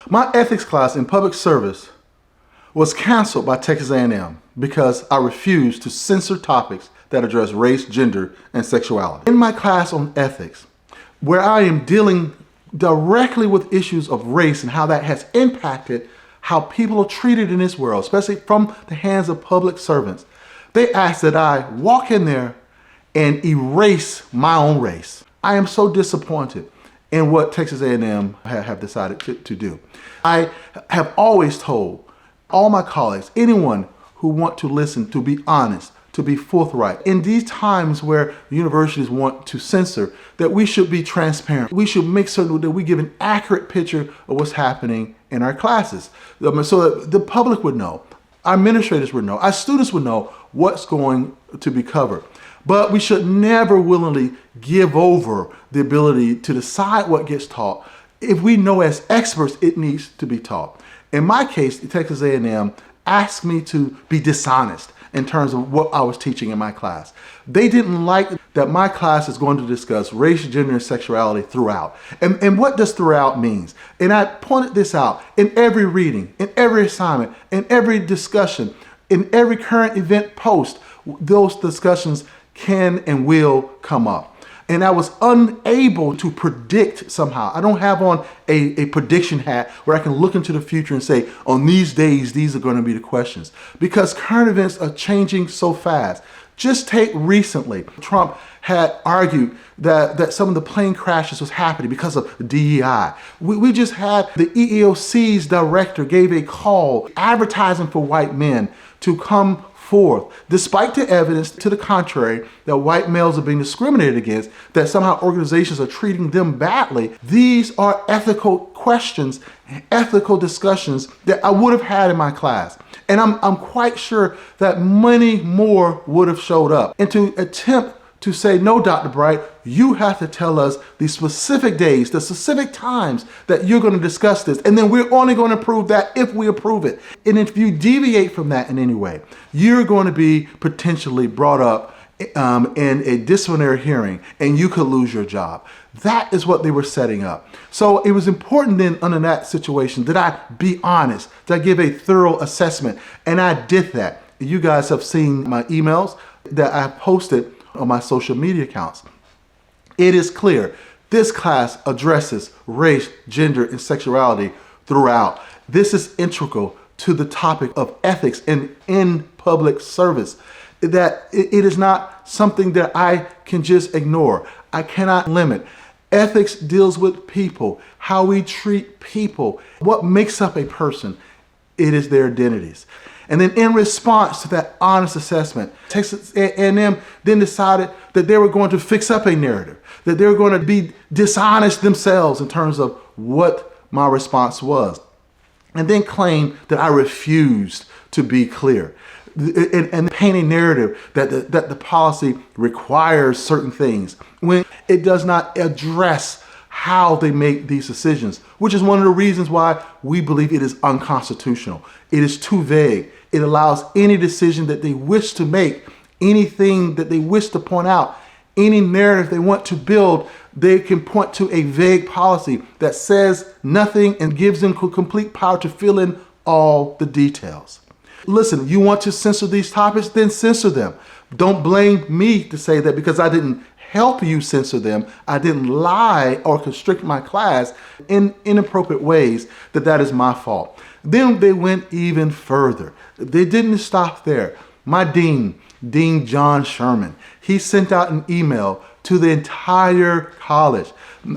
My ethics class in public service was canceled by Texas A&M because I refused to censor topics that address race, gender, and sexuality. In my class on ethics, where I am dealing directly with issues of race and how that has impacted how people are treated in this world, especially from the hands of public servants, they asked that I walk in there and erase my own race. I am so disappointed in what Texas A&M have decided to do. I have always told all my colleagues, anyone who want to listen, to be honest, to be forthright. In these times where universities want to censor, that we should be transparent. We should make certain that we give an accurate picture of what's happening in our classes so that the public would know, our administrators would know, our students would know what's going to be covered. But we should never willingly give over the ability to decide what gets taught. If we know as experts it needs to be taught. In my case, Texas A&M asked me to be dishonest in terms of what I was teaching in my class. They didn't like that my class is going to discuss race, gender, and sexuality throughout. And what does throughout means? And I pointed this out in every reading, in every assignment, in every discussion, in every current event post, those discussions can and will come up. And I was unable to predict somehow. I don't have on a prediction hat where I can look into the future and say, on these days, these are going to be the questions. Because current events are changing so fast. Just take recently, Trump had argued that some of the plane crashes was happening because of DEI. We just had the EEOC's director gave a call advertising for white men to come forth, despite the evidence to the contrary that white males are being discriminated against, that somehow organizations are treating them badly. These are ethical questions, ethical discussions that I would have had in my class. And I'm quite sure that many more would have showed up. And to attempt to say, no, Dr. Bright, you have to tell us the specific days, the specific times that you're going to discuss this. And then we're only going to approve that if we approve it. And if you deviate from that in any way, you're going to be potentially brought up in a disciplinary hearing and you could lose your job. That is what they were setting up. So it was important then under that situation that I be honest, that I give a thorough assessment. And I did that. You guys have seen my emails that I posted on my social media accounts. It is clear this class addresses race, gender, and sexuality throughout. This is integral to the topic of ethics and in public service. That it is not something that I can just ignore. I cannot limit. Ethics deals with people, how we treat people, what makes up a person. It is their identities. And then in response to that honest assessment, Texas A&M then decided that they were going to fix up a narrative, that they were going to be dishonest themselves in terms of what my response was, and then claimed that I refused to be clear and paint a narrative that the policy requires certain things when it does not address how they make these decisions, which is one of the reasons why we believe it is unconstitutional. It is too vague. It allows any decision that they wish to make, anything that they wish to point out, any narrative they want to build, they can point to a vague policy that says nothing and gives them complete power to fill in all the details. Listen, you want to censor these topics, then censor them. Don't blame me to say that because I didn't help you censor them. I didn't lie or constrict my class in inappropriate ways, that is my fault. Then they went even further. They didn't stop there. My dean, Dean John Sherman, he sent out an email to the entire college.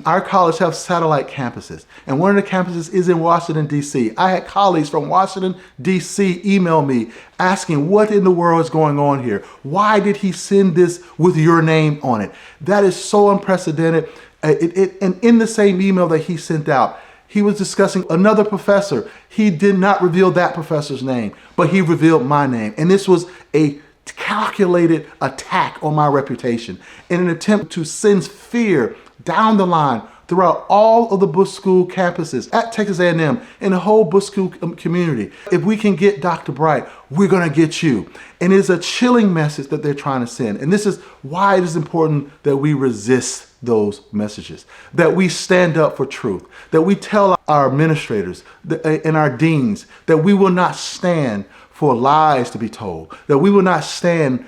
Our college has satellite campuses, and one of the campuses is in Washington, D.C. I had colleagues from Washington, D.C. email me asking what in the world is going on here? Why did he send this with your name on it? That is so unprecedented. And in the same email that he sent out, he was discussing another professor. He did not reveal that professor's name, but he revealed my name. And this was a calculated attack on my reputation in an attempt to send fear down the line throughout all of the Bush School campuses at Texas A&M and the whole Bush School community. If we can get Dr. Bright, we're going to get you. And it's a chilling message that they're trying to send. And this is why it is important that we resist those messages, that we stand up for truth, that we tell our administrators and our deans that we will not stand for lies to be told, that we will not stand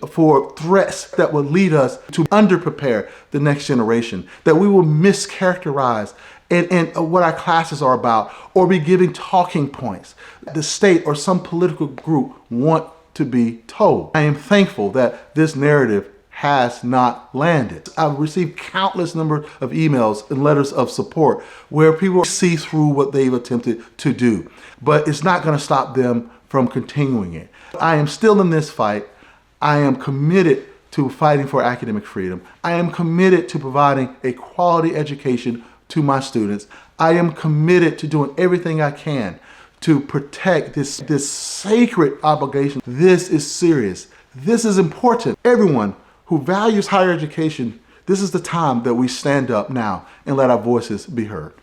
for threats that will lead us to underprepare the next generation, that we will mischaracterize and what our classes are about, or be giving talking points the state or some political group want to be told. I am thankful that this narrative has not landed. I've received countless number of emails and letters of support where people see through what they've attempted to do, but it's not going to stop them from continuing it. I am still in this fight. I am committed to fighting for academic freedom. I am committed to providing a quality education to my students. I am committed to doing everything I can to protect this sacred obligation. This is serious. This is important. Everyone who values higher education, this is the time that we stand up now and let our voices be heard.